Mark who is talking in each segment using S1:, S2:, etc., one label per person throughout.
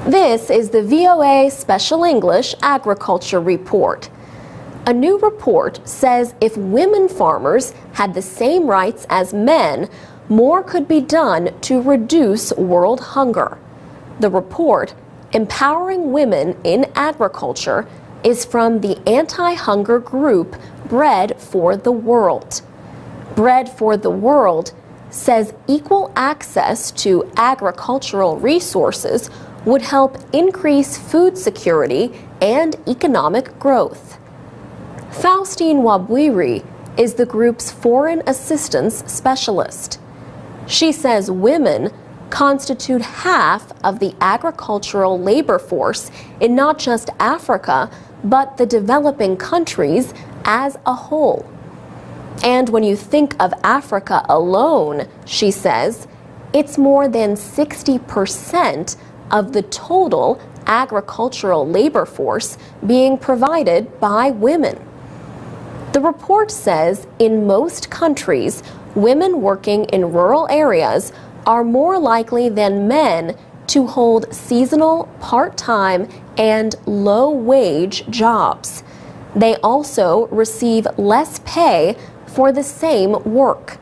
S1: This is the VOA Special English Agriculture Report. A new report says if women farmers had the same rights as men, more could be done to reduce world hunger. The report, Empowering Women in Agriculture, is from the anti-hunger group Bread for the World. Bread for the World says equal access to agricultural resources would help increase food security and economic growth. Faustine Wabwiri is the group's foreign assistance specialist. She says women constitute half of the agricultural labor force in not just Africa, but the developing countries as a whole. And when you think of Africa alone, she says, it's more than 60% of the total agricultural labor force being provided by women. The report says in most countries, women working in rural areas are more likely than men to hold seasonal, part-time, and low-wage jobs. They also receive less pay for the same work.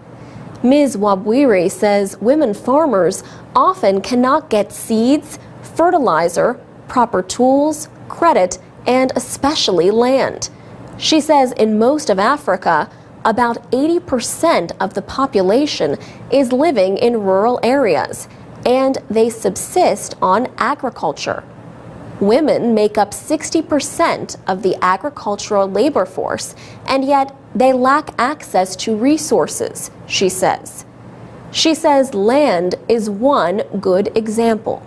S1: Ms. Wabwiri says women farmers often cannot get seeds, fertilizer, proper tools, credit, and especially land. She says in most of Africa, about 80% of the population is living in rural areas, and they subsist on agriculture. Women make up 60% of the agricultural labor force, and yet they lack access to resources, she says. She says land is one good example.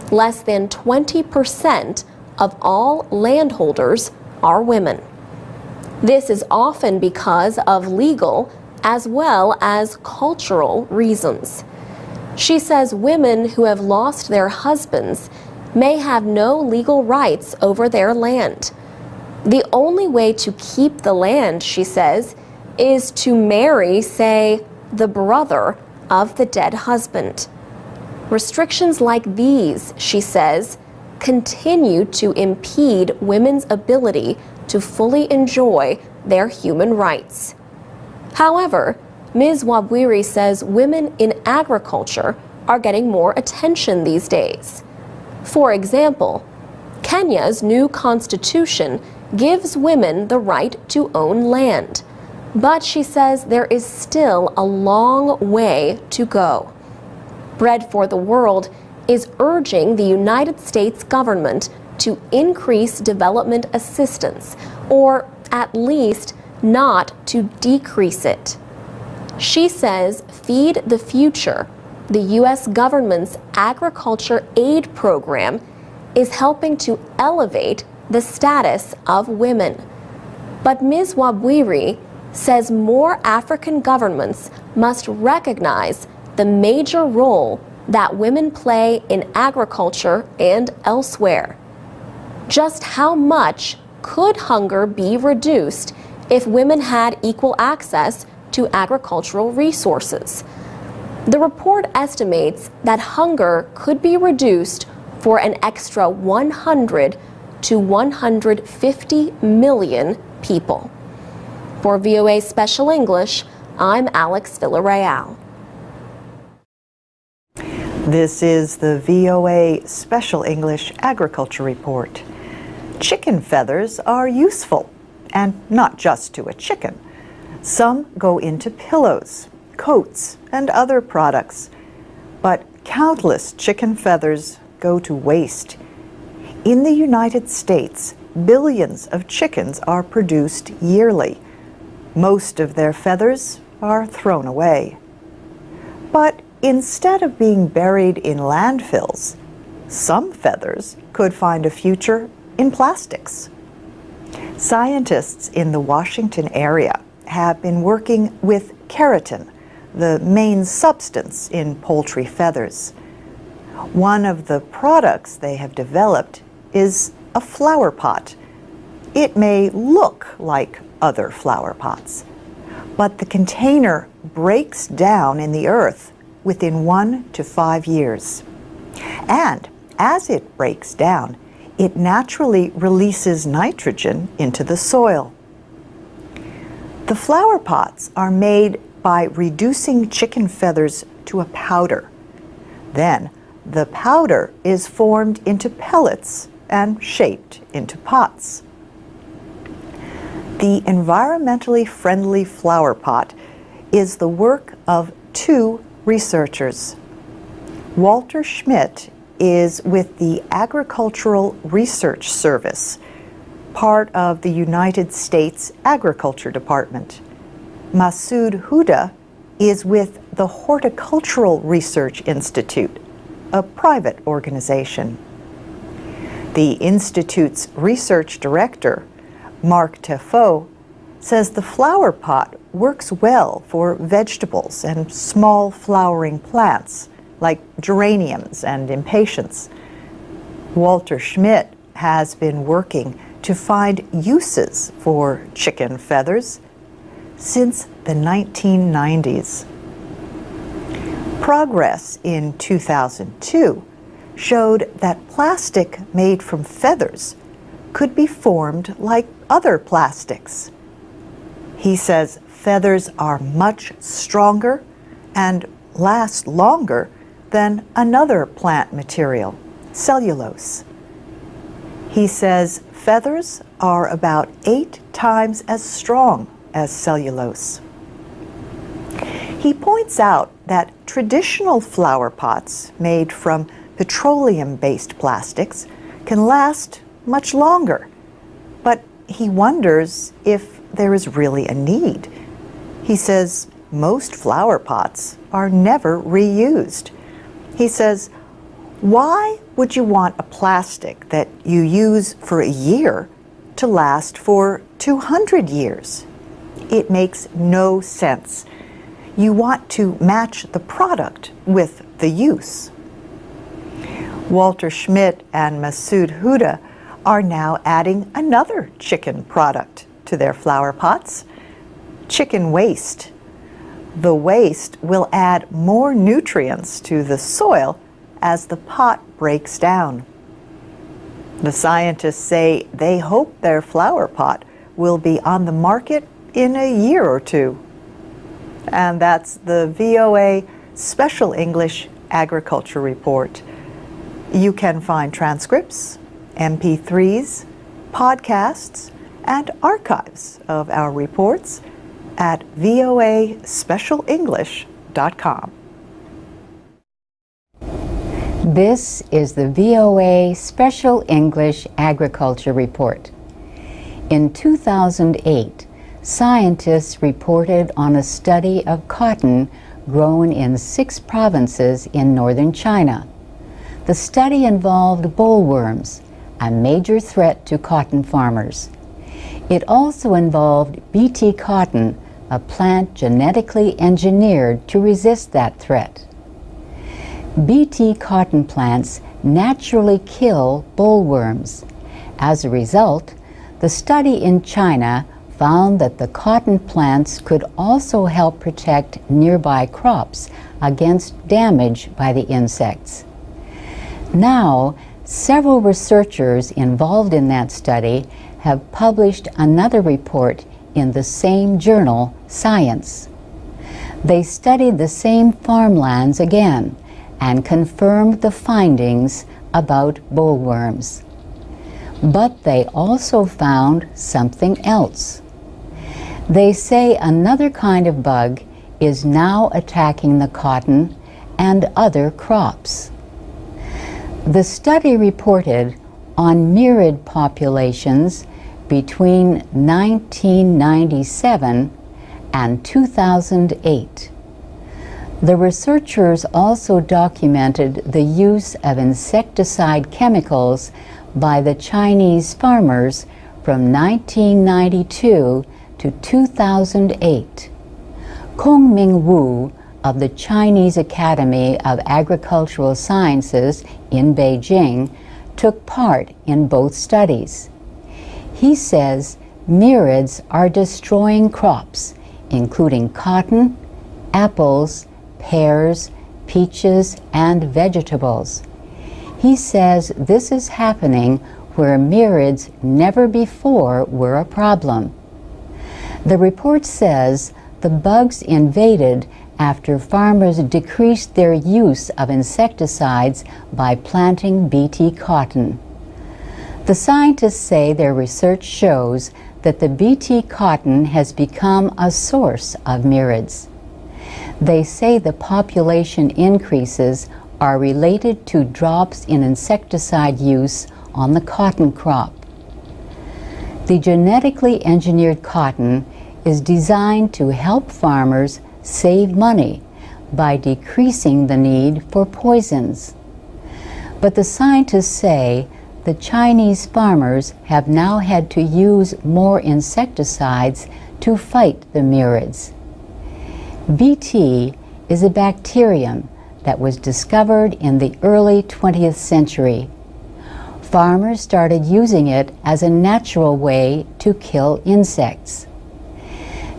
S1: Less than 20% of all landholders are women. This is often because of legal as well as cultural reasons. She says women who have lost their husbands may have no legal rights over their land. The only way to keep the land, she says, is to marry, say, the brother of the dead husband. Restrictions like these, she says, continue to impede women's ability to fully enjoy their human rights. However, Ms. Wabwiri says women in agriculture are getting more attention these days. For example, Kenya's new constitution gives women the right to own land. But she says there is still a long way to go. Bread for the World is urging the United States government to increase development assistance, or at least not to decrease it. She says Feed the Future, the U.S. government's agriculture aid program, is helping to elevate the status of women. But Ms. Wabwiri says more African governments must recognize the major role that women play in agriculture and elsewhere. Just how much could hunger be reduced if women had equal access to agricultural resources? The report estimates that hunger could be reduced for an extra 100 to 150 million people. For VOA Special English, I'm Alex Villarreal.
S2: This is the VOA Special English Agriculture Report. Chicken feathers are useful, and not just to a chicken. Some go into pillows, coats, and other products. But countless chicken feathers go to waste. In the United States, billions of chickens are produced yearly. Most of their feathers are thrown away. But instead of being buried in landfills, some feathers could find a future in plastics. Scientists in the Washington area have been working with keratin, the main substance in poultry feathers. One of the products they have developed is a flower pot. It may look like other flower pots, but the container breaks down in the earth within 1 to 5 years. And as it breaks down, it naturally releases nitrogen into the soil. The flower pots are made by reducing chicken feathers to a powder. Then, the powder is formed into pellets and shaped into pots. The environmentally friendly flower pot is the work of two researchers. Walter Schmidt is with the Agricultural Research Service, part of the United States Agriculture Department. Masoud Huda is with the Horticultural Research Institute, a private organization. The Institute's research director, Mark Tefo, says the flower pot works well for vegetables and small flowering plants like geraniums and impatiens. Walter Schmidt has been working to find uses for chicken feathers since the 1990s. Progress in 2002 showed that plastic made from feathers could be formed like other plastics. He says feathers are much stronger and last longer than another plant material, cellulose. He says feathers are about 8 times as strong as cellulose. He points out that traditional flower pots made from petroleum-based plastics can last much longer, but he wonders if there is really a need. He says most flower pots are never reused. He says, why would you want a plastic that you use for a year to last for 200 years? It makes no sense. You want to match the product with the use. Walter Schmidt and Masoud Huda are now adding another chicken product to their flower pots, chicken waste. The waste will add more nutrients to the soil as the pot breaks down. The scientists say they hope their flower pot will be on the market in a year or two. And that's the VOA Special English Agriculture Report. You can find transcripts, MP3s, podcasts, and archives of our reports at voaspecialenglish.com.
S3: This is the VOA Special English Agriculture Report. In 2008, scientists reported on a study of cotton grown in 6 provinces in northern China. The study involved bollworms, a major threat to cotton farmers. It also involved Bt cotton, a plant genetically engineered to resist that threat. Bt cotton plants naturally kill bollworms. As a result, the study in China found that the cotton plants could also help protect nearby crops against damage by the insects. Now, several researchers involved in that study have published another report in the same journal, Science. They studied the same farmlands again and confirmed the findings about bollworms. But they also found something else. They say another kind of bug is now attacking the cotton and other crops. The study reported on mirid populations between 1997 and 2008. The researchers also documented the use of insecticide chemicals by the Chinese farmers from 1992 to 2008. Kongming Wu of the Chinese Academy of Agricultural Sciences in Beijing took part in both studies. He says mirids are destroying crops, including cotton, apples, pears, peaches, and vegetables. He says this is happening where mirids never before were a problem. The report says the bugs invaded after farmers decreased their use of insecticides by planting Bt cotton. The scientists say their research shows that the Bt cotton has become a source of mirids. They say the population increases are related to drops in insecticide use on the cotton crop. The genetically engineered cotton is designed to help farmers save money by decreasing the need for poisons. But the scientists say the Chinese farmers have now had to use more insecticides to fight the mirids. Bt is a bacterium that was discovered in the early 20th century. Farmers started using it as a natural way to kill insects.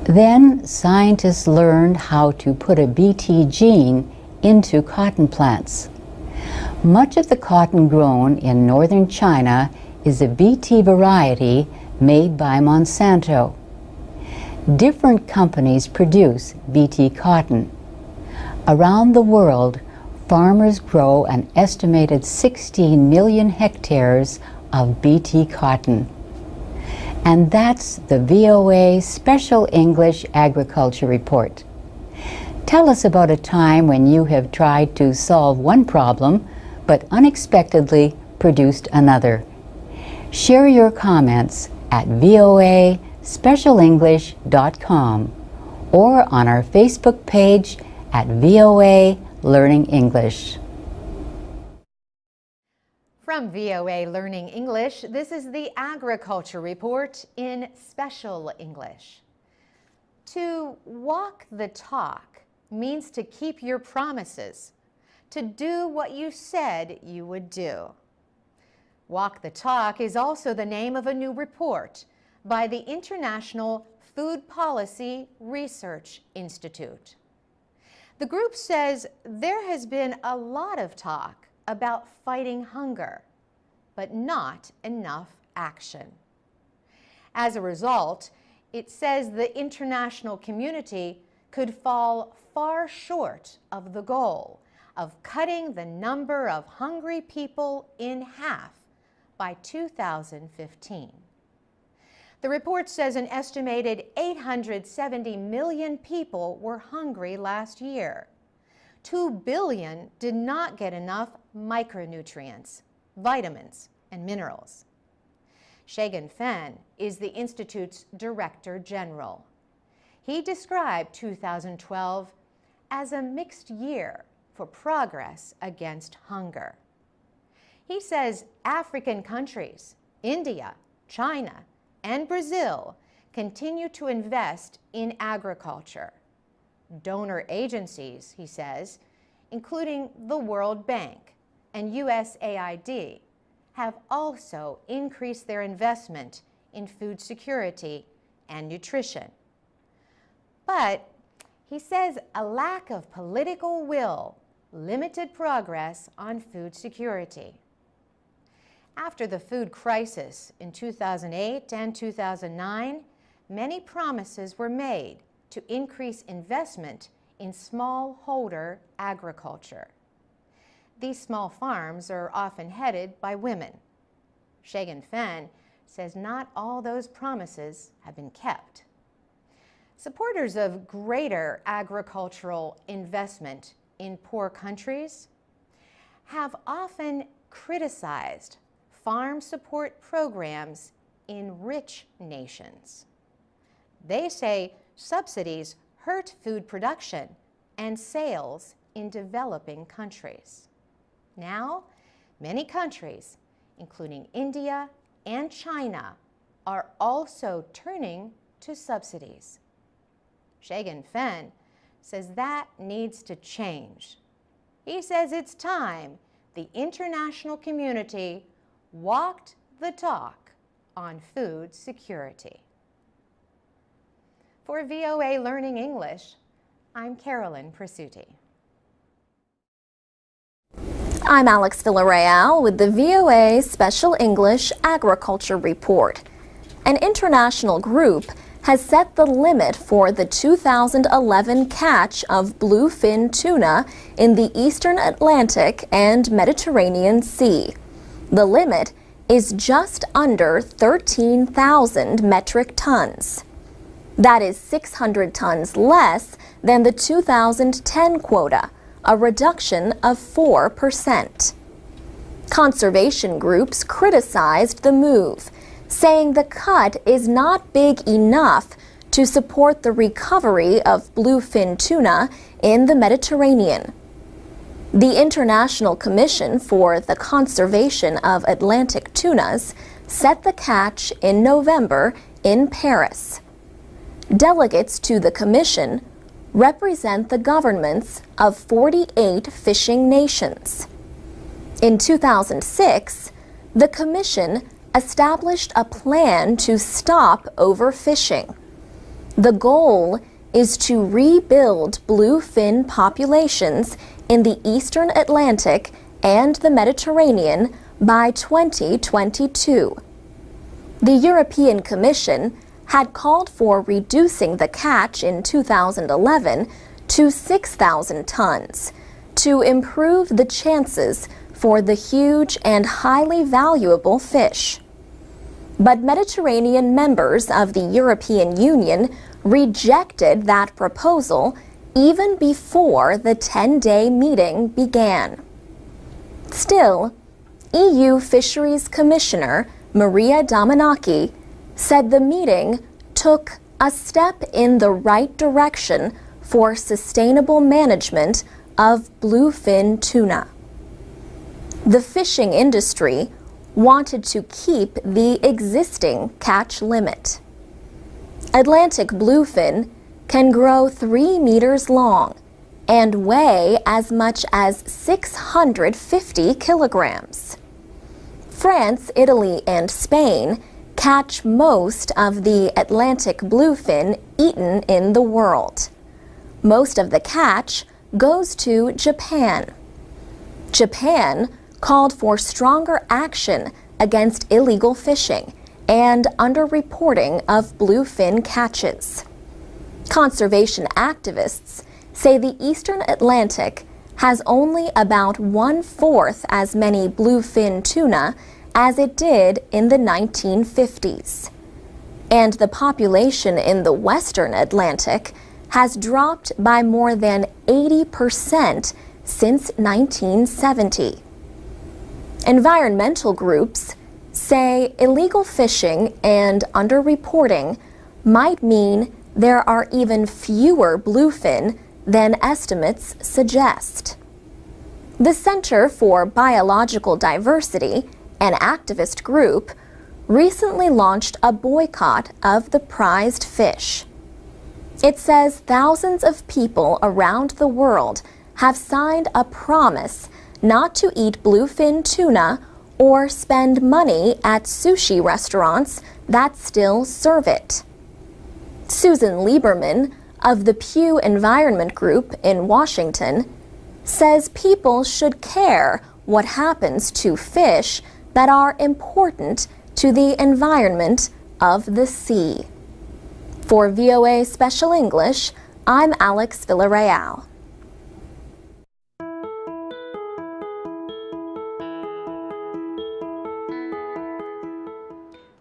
S3: Then scientists learned how to put a Bt gene into cotton plants. Much of the cotton grown in northern China is a Bt variety made by Monsanto. Different companies produce Bt cotton. Around the world, farmers grow an estimated 16 million hectares of Bt cotton. And that's the VOA Special English Agriculture Report. Tell us about a time when you have tried to solve one problem but unexpectedly produced another. Share your comments at voaspecialenglish.com or on our Facebook page at VOA Learning English.
S4: From VOA Learning English, this is the Agriculture Report in Special English. To walk the talk means to keep your promises, to do what you said you would do. Walk the Talk is also the name of a new report by the International Food Policy Research Institute. The group says there has been a lot of talk about fighting hunger, but not enough action. As a result, it says the international community could fall far short of the goal of cutting the number of hungry people in half by 2015. The report says an estimated 870 million people were hungry last year. 2 billion did not get enough micronutrients, vitamins, and minerals. Shagan Fan is the Institute's Director General. He described 2012 as a mixed year for progress against hunger. He says African countries, India, China, and Brazil continue to invest in agriculture. Donor agencies, he says, including the World Bank and USAID, have also increased their investment in food security and nutrition. But he says a lack of political will limited progress on food security. After the food crisis in 2008 and 2009, many promises were made to increase investment in smallholder agriculture. These small farms are often headed by women. Shagan Fan says not all those promises have been kept. Supporters of greater agricultural investment in poor countries have often criticized farm support programs in rich nations. They say subsidies hurt food production and sales in developing countries. Now, many countries, including India and China, are also turning to subsidies. Shagan Fan says that needs to change. He says it's time the international community walked the talk on food security. For VOA Learning English, I'm Carolyn Presutti.
S1: I'm Alex Villarreal with the VOA Special English Agriculture Report. An international group has set the limit for the 2011 catch of bluefin tuna in the eastern Atlantic and Mediterranean Sea. The limit is just under 13,000 metric tons. That is 600 tons less than the 2010 quota, a reduction of 4%. Conservation groups criticized the move, saying the cut is not big enough to support the recovery of bluefin tuna in the Mediterranean. The International Commission for the Conservation of Atlantic Tunas set the catch in November in Paris. Delegates to the commission represent the governments of 48 fishing nations. In 2006, the commission established a plan to stop overfishing. The goal is to rebuild bluefin populations in the eastern Atlantic and the Mediterranean by 2022. The European Commission had called for reducing the catch in 2011 to 6,000 tons to improve the chances for the huge and highly valuable fish. But Mediterranean members of the European Union rejected that proposal even before the 10-day meeting began. Still, EU Fisheries Commissioner Maria Damanaki said the meeting took a step in the right direction for sustainable management of bluefin tuna. The fishing industry wanted to keep the existing catch limit. Atlantic bluefin can grow 3 meters long and weigh as much as 650 kilograms. France, Italy, and Spain catch most of the Atlantic bluefin eaten in the world. Most of the catch goes to Japan. Japan called for stronger action against illegal fishing and underreporting of bluefin catches. Conservation activists say the eastern Atlantic has only about 1/4 as many bluefin tuna as it did in the 1950s. And the population in the western Atlantic has dropped by more than 80% since 1970. Environmental groups say illegal fishing and underreporting might mean there are even fewer bluefin than estimates suggest. The Center for Biological Diversity, an activist group, recently launched a boycott of the prized fish. It says thousands of people around the world have signed a promise not to eat bluefin tuna or spend money at sushi restaurants that still serve it. Susan Lieberman of the Pew Environment Group in Washington says people should care what happens to fish that are important to the environment of the sea. For VOA Special English, I'm Alex Villarreal.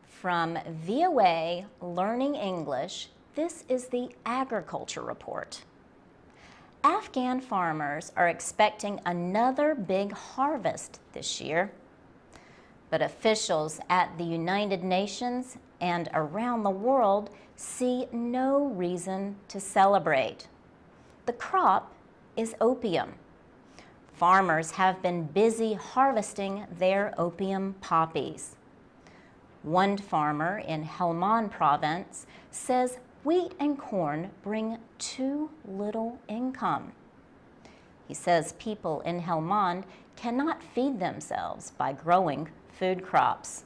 S5: From VOA Learning English, this is the Agriculture Report. Afghan farmers are expecting another big harvest this year, but officials at the United Nations and around the world see no reason to celebrate. The crop is opium. Farmers have been busy harvesting their opium poppies. One farmer in Helmand province says wheat and corn bring too little income. He says people in Helmand cannot feed themselves by growing food crops.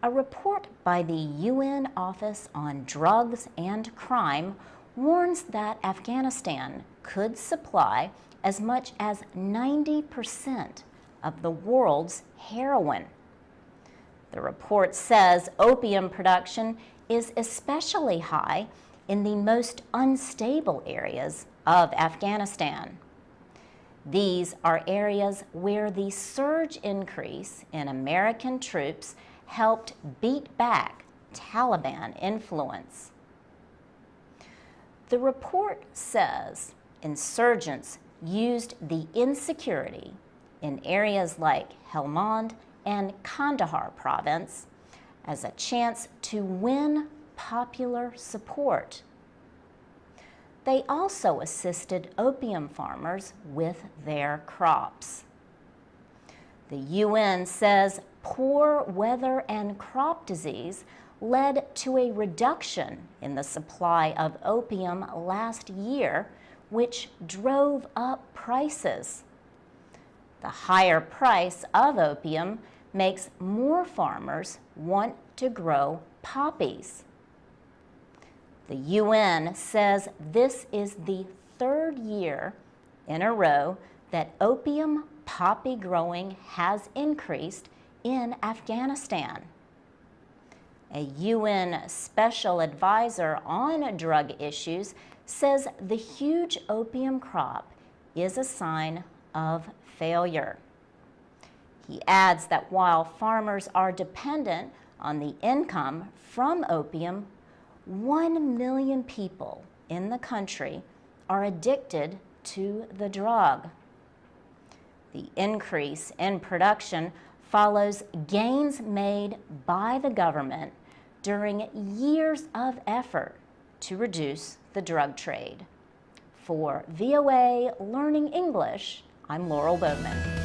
S5: A report by the UN Office on Drugs and Crime warns that Afghanistan could supply as much as 90% of the world's heroin. The report says opium production is especially high in the most unstable areas of Afghanistan. These are areas where the surge increase in American troops helped beat back Taliban influence. The report says insurgents used the insecurity in areas like Helmand and Kandahar province as a chance to win popular support. They also assisted opium farmers with their crops. The UN says poor weather and crop disease led to a reduction in the supply of opium last year, which drove up prices. The higher price of opium makes more farmers want to grow poppies. The UN says this is the third year in a row that opium poppy growing has increased in Afghanistan. A UN special advisor on drug issues says the huge opium crop is a sign of failure. He adds that while farmers are dependent on the income from opium, 1 million people in the country are addicted to the drug. The increase in production follows gains made by the government during years of effort to reduce the drug trade. For VOA Learning English, I'm Laurel Bowman.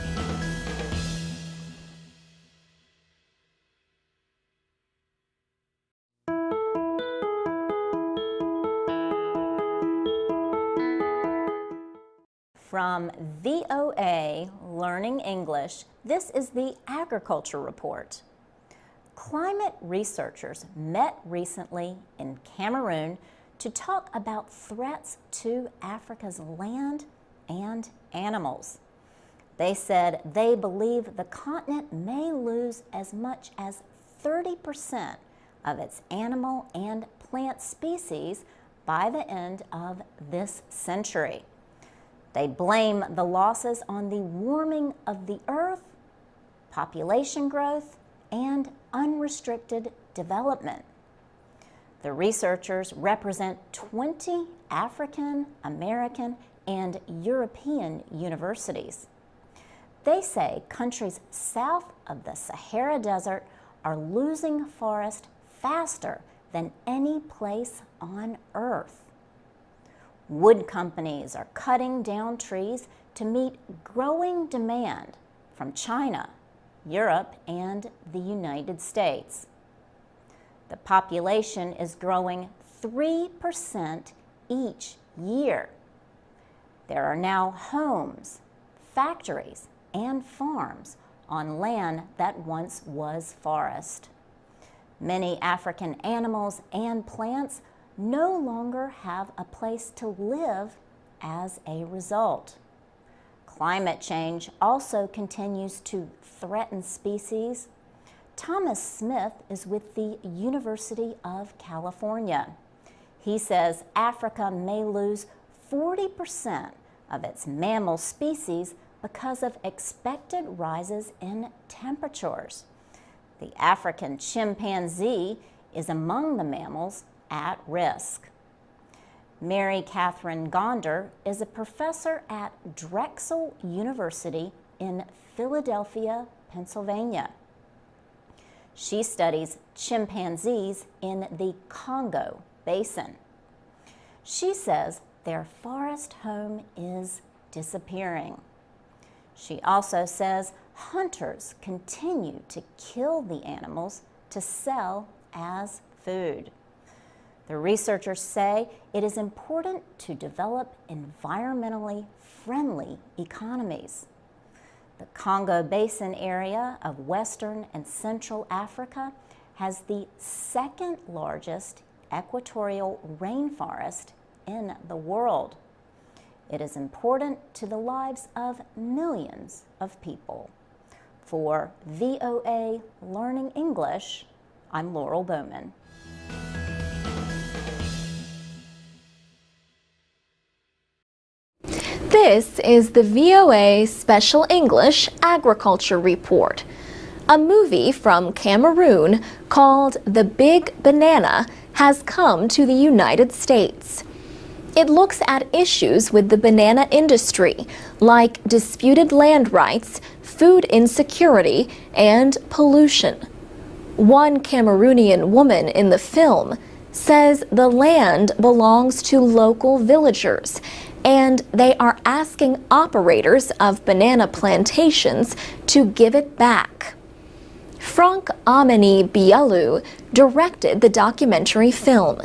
S5: From VOA Learning English, this is the Agriculture Report. Climate researchers met recently in Cameroon to talk about threats to Africa's land and animals. They said they believe the continent may lose as much as 30% of its animal and plant species by the end of this century. They blame the losses on the warming of the earth, population growth, and unrestricted development. The researchers represent 20 African, American, and European universities. They say countries south of the Sahara Desert are losing forest faster than any place on Earth. Wood companies are cutting down trees to meet growing demand from China, Europe, and the United States. The population is growing 3% each year. There are now homes, factories, and farms on land that once was forest. Many African animals and plants no longer have a place to live as a result. Climate change also continues to threaten species. Thomas Smith is with the University of California. He says Africa may lose 40% of its mammal species because of expected rises in temperatures. The African chimpanzee is among the mammals at risk. Mary Catherine Gonder is a professor at Drexel University in Philadelphia, Pennsylvania. She studies chimpanzees in the Congo Basin. She says their forest home is disappearing. She also says hunters continue to kill the animals to sell as food. The researchers say it is important to develop environmentally friendly economies. The Congo Basin area of Western and Central Africa has the second largest equatorial rainforest in the world. It is important to the lives of millions of people. For VOA Learning English, I'm Laurel Bowman.
S1: This is the VOA Special English Agriculture Report. A movie from Cameroon called The Big Banana has come to the United States. It looks at issues with the banana industry, like disputed land rights, food insecurity, and pollution. One Cameroonian woman in the film says the land belongs to local villagers, and they are asking operators of banana plantations to give it back. Frank Ameni Bialu directed the documentary film.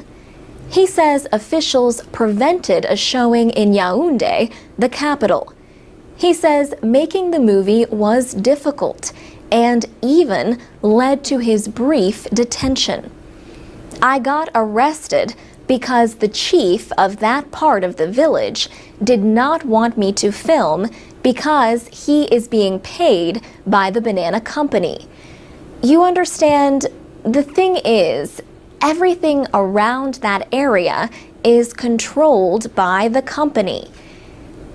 S1: He says officials prevented a showing in Yaoundé, the capital. He says making the movie was difficult and even led to his brief detention. I got arrested because the chief of that part of the village did not want me to film because he is being paid by the banana company. You understand, the thing is, everything around that area is controlled by the company.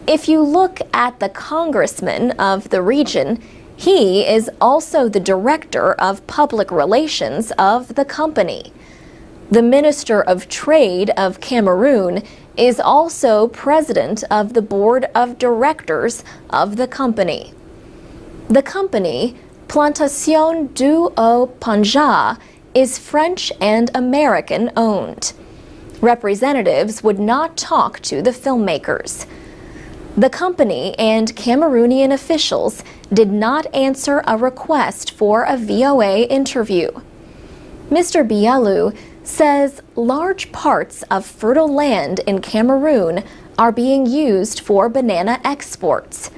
S1: If you look at the congressman of the region, he is also the director of public relations of the company. The Minister of Trade of Cameroon is also president of the board of directors of the company. The company, Plantation du Haut-Panja, is French and American owned. Representatives would not talk to the filmmakers. The company and Cameroonian officials did not answer a request for a VOA interview. Mr. Bialu says large parts of fertile land in Cameroon are being used for banana exports.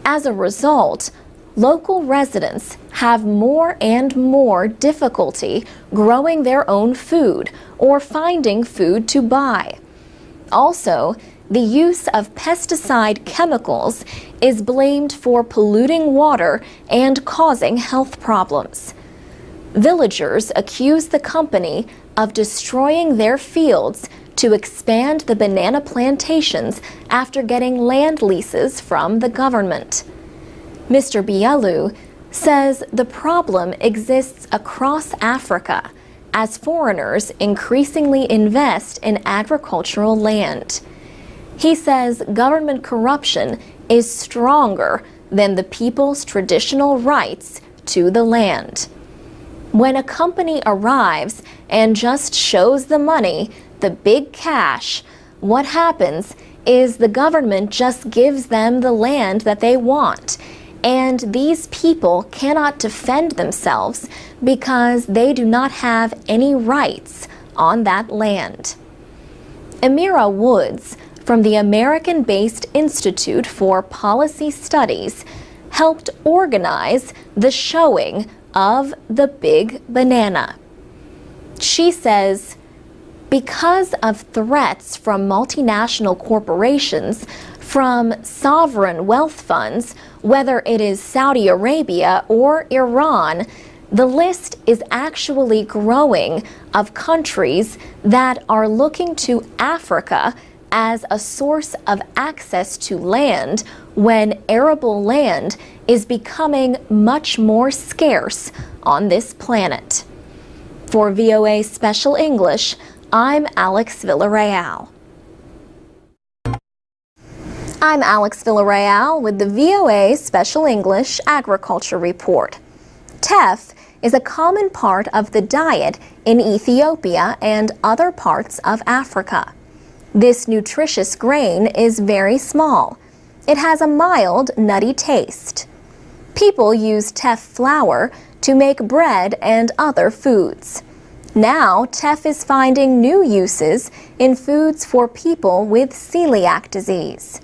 S1: As a result, local residents have more and more difficulty growing their own food or finding food to buy. Also, the use of pesticide chemicals is blamed for polluting water and causing health problems. Villagers accuse the company of destroying their fields to expand the banana plantations after getting land leases from the government. Mr. Bialu says the problem exists across Africa as foreigners increasingly invest in agricultural land. He says government corruption is stronger than the people's traditional rights to the land. When a company arrives and just shows the money, the big cash, what happens is the government just gives them the land that they want, and these people cannot defend themselves because they do not have any rights on that land. Amira Woods, from the American-based Institute for Policy Studies, helped organize the showing of The Big Banana. She says, because of threats from multinational corporations, from sovereign wealth funds, whether it is Saudi Arabia or Iran, the list is actually growing of countries that are looking to Africa as a source of access to land when arable land is becoming much more scarce on this planet. For VOA Special English, I'm Alex Villarreal. I'm Alex Villarreal with the VOA Special English Agriculture Report. Teff is a common part of the diet in Ethiopia and other parts of Africa. This nutritious grain is very small. It has a mild, nutty taste. People use teff flour to make bread and other foods. Now, teff is finding new uses in foods for people with celiac disease.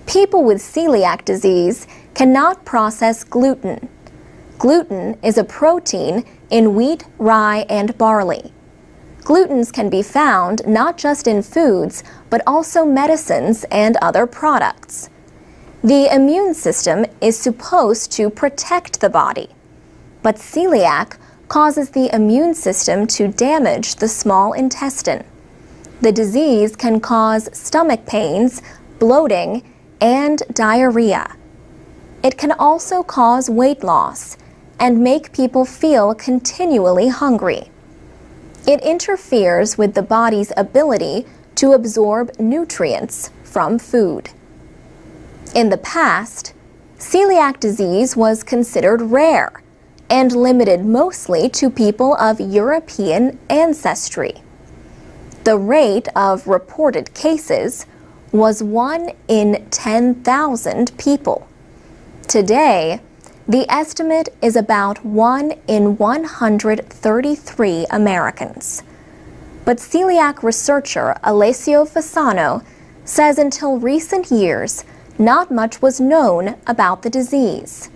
S1: People with celiac disease cannot process gluten. Gluten is a protein in wheat, rye, and barley. Glutens can be found not just in foods, but also medicines and other products. The immune system is supposed to protect the body, but celiac causes the immune system to damage the small intestine. The disease can cause stomach pains, bloating, and diarrhea. It can also cause weight loss and make people feel continually hungry. It interferes with the body's ability to absorb nutrients from food. In the past, celiac disease was considered rare and limited mostly to people of European ancestry. The rate of reported cases was 1 in 10,000 people. Today, the estimate is about 1 in 133 Americans. But celiac researcher Alessio Fasano says until recent years, not much was known about the disease.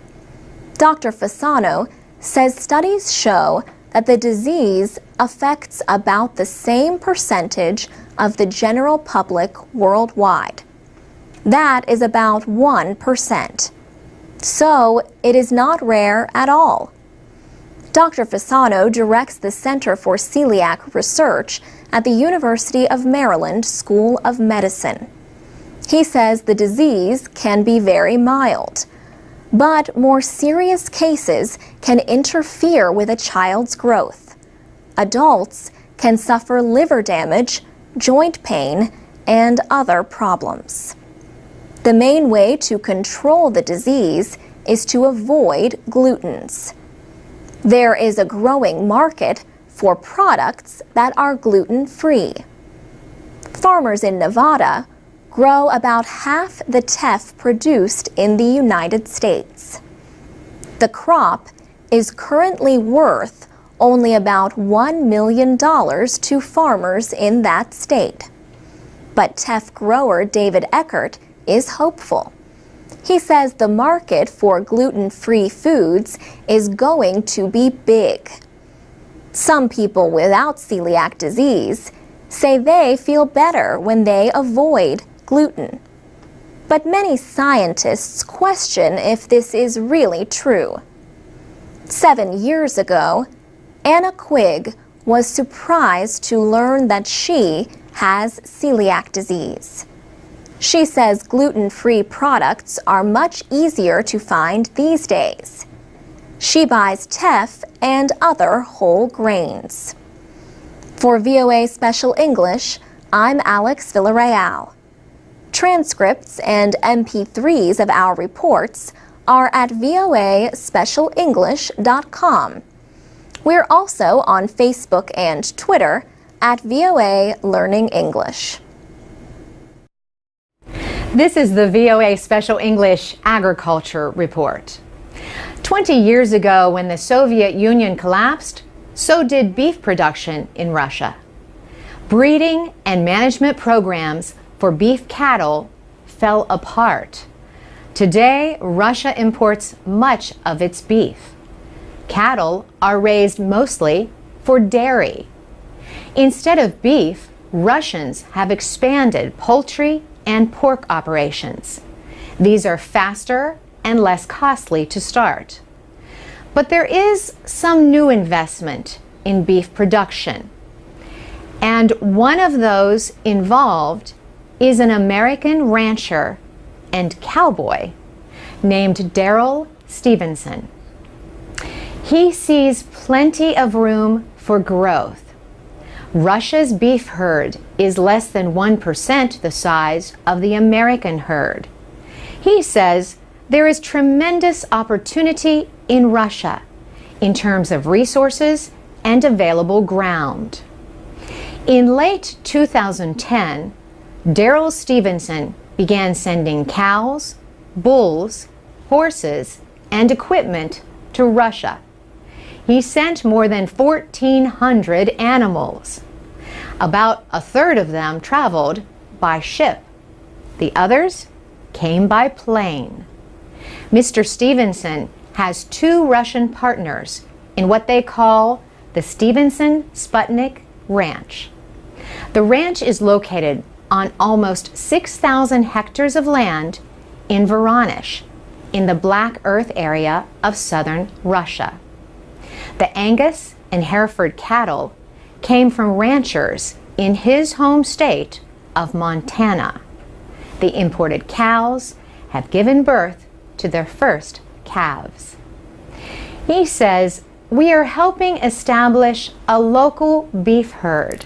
S1: Dr. Fasano says studies show that the disease affects about the same percentage of the general public worldwide. That is about 1%. So it is not rare at all. Dr. Fasano directs the Center for Celiac Research at the University of Maryland School of Medicine. He says the disease can be very mild, but more serious cases can interfere with a child's growth. Adults can suffer liver damage, joint pain, and other problems. The main way to control the disease is to avoid glutens. There is a growing market for products that are gluten-free. Farmers in Nevada grow about half the teff produced in the United States. The crop is currently worth only about $1 million to farmers in that state. But teff grower David Eckert is hopeful. He says the market for gluten-free foods is going to be big. Some people without celiac disease say they feel better when they avoid gluten. But many scientists question if this is really true. 7 years ago, Anna Quigg was surprised to learn that she has celiac disease. She says gluten-free products are much easier to find these days. She buys teff and other whole grains. For VOA Special English, I'm Alex Villarreal. Transcripts and MP3s of our reports are at voaspecialenglish.com. We're also on Facebook and Twitter at VOA Learning English.
S4: This is the VOA Special English Agriculture Report. 20 years ago, when the Soviet Union collapsed, so did beef production in Russia. Breeding and management programs for beef cattle fell apart. Today, Russia imports much of its beef. Cattle are raised mostly for dairy. Instead of beef, Russians have expanded poultry and pork operations. These are faster and less costly to start. But there is some new investment in beef production. And one of those involved is an American rancher and cowboy named Darrell Stevenson. He sees plenty of room for growth. Russia's beef herd is less than 1% the size of the American herd. He says there is tremendous opportunity in Russia in terms of resources and available ground. In late 2010, Darrell Stevenson began sending cows, bulls, horses, and equipment to Russia. He sent more than 1,400 animals. About a third of them traveled by ship. The others came by plane. Mr. Stevenson has 2 Russian partners in what they call the Stevenson-Sputnik ranch. The ranch is located on almost 6,000 hectares of land in Voronezh, in the Black Earth area of southern Russia. The Angus and Hereford cattle came from ranchers in his home state of Montana. The imported cows have given birth to their first calves. He says, "We are helping establish a local beef herd,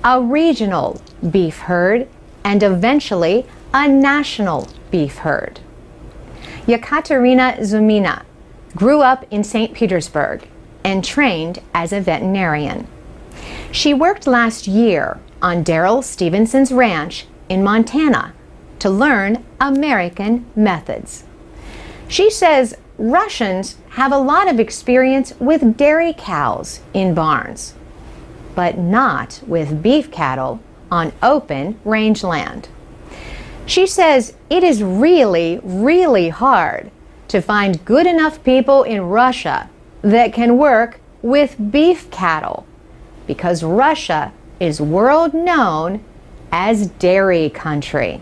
S4: a regional beef herd, and eventually a national beef herd." Yekaterina Zumina grew up in St. Petersburg and trained as a veterinarian. She worked last year on Daryl Stevenson's ranch in Montana to learn American methods. She says Russians have a lot of experience with dairy cows in barns, but not with beef cattle on open rangeland. She says it is really, really hard to find good enough people in Russia that can work with beef cattle, because Russia is world known as dairy country.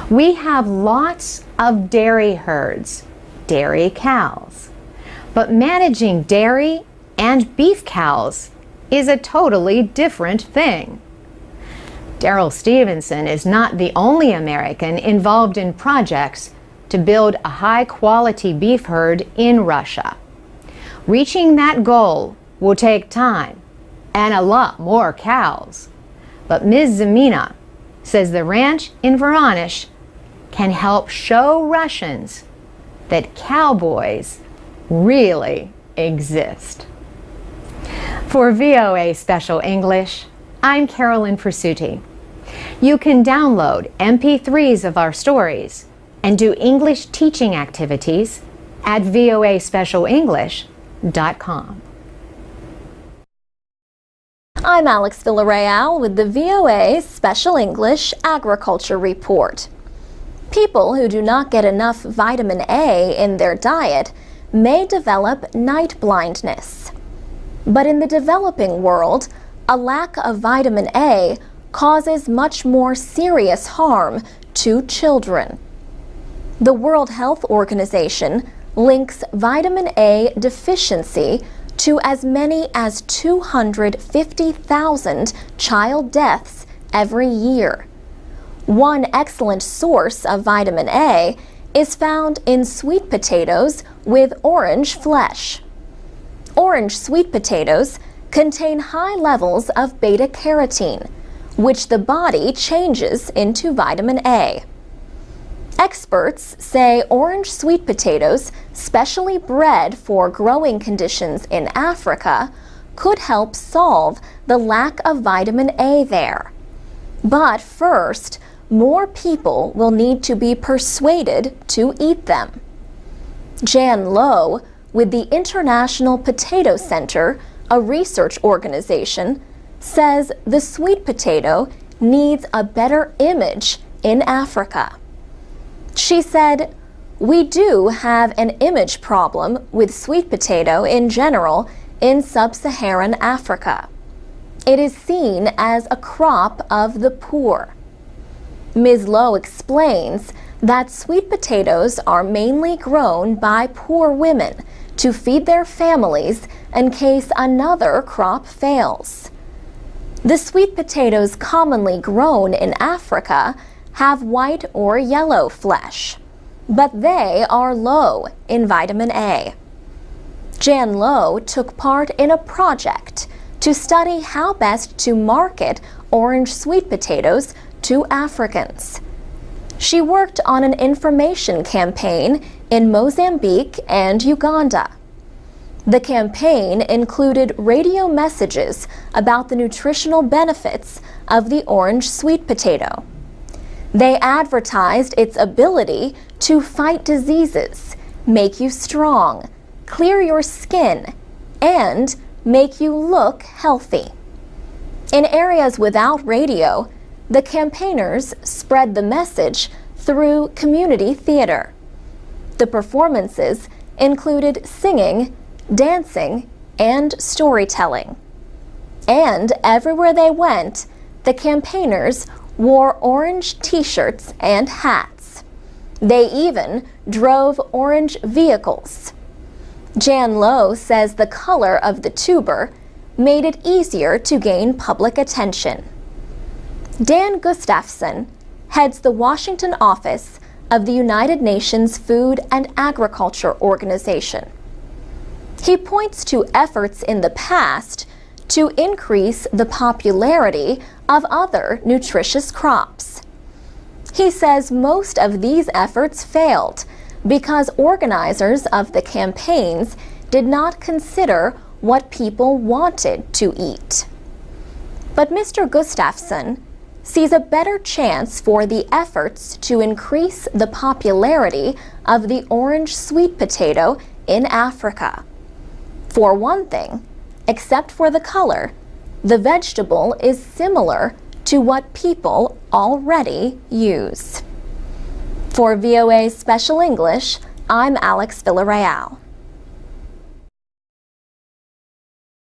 S4: We have lots of dairy herds, dairy cows, but managing dairy and beef cows is a totally different thing. Daryl Stevenson is not the only American involved in projects to build a high-quality beef herd in Russia. Reaching that goal will take time and a lot more cows. But Ms. Zumina says the ranch in Voronezh can help show Russians that cowboys really exist. For VOA Special English, I'm Carolyn Persutti. You can download MP3s of our stories and do English teaching activities at voaspecialenglish.com.
S1: I'm Alex Villarreal with the VOA Special English Agriculture Report. People who do not get enough vitamin A in their diet may develop night blindness. But in the developing world, a lack of vitamin A causes much more serious harm to children. The World Health Organization links vitamin A deficiency to as many as 250,000 child deaths every year. One excellent source of vitamin A is found in sweet potatoes with orange flesh. Orange sweet potatoes contain high levels of beta-carotene, which the body changes into vitamin A. Experts say orange sweet potatoes, specially bred for growing conditions in Africa, could help solve the lack of vitamin A there. But first, more people will need to be persuaded to eat them. Jan Lowe, with the International Potato Center, a research organization, says the sweet potato needs a better image in Africa. She said, "We do have an image problem with sweet potato in general in sub-Saharan Africa. It is seen as a crop of the poor." Ms. Lowe explains that sweet potatoes are mainly grown by poor women to feed their families in case another crop fails. The sweet potatoes commonly grown in Africa have white or yellow flesh, but they are low in vitamin A. Jan Lowe took part in a project to study how best to market orange sweet potatoes to Africans. She worked on an information campaign in Mozambique and Uganda. The campaign included radio messages about the nutritional benefits of the orange sweet potato. They advertised its ability to fight diseases, make you strong, clear your skin, and make you look healthy. In areas without radio, the campaigners spread the message through community theater. The performances included singing, dancing, and storytelling. And everywhere they went, the campaigners wore orange t-shirts and hats. They even drove orange vehicles. Jan Lowe says the color of the tuber made it easier to gain public attention. Dan Gustafson heads the Washington office of the United Nations Food and Agriculture Organization. He points to efforts in the past to increase the popularity of other nutritious crops. He says most of these efforts failed because organizers of the campaigns did not consider what people wanted to eat. But Mr. Gustafson sees a better chance for the efforts to increase the popularity of the orange sweet potato in Africa. For one thing, except for the color, the vegetable is similar to what people already use. For VOA Special English, I'm Alex Villarreal.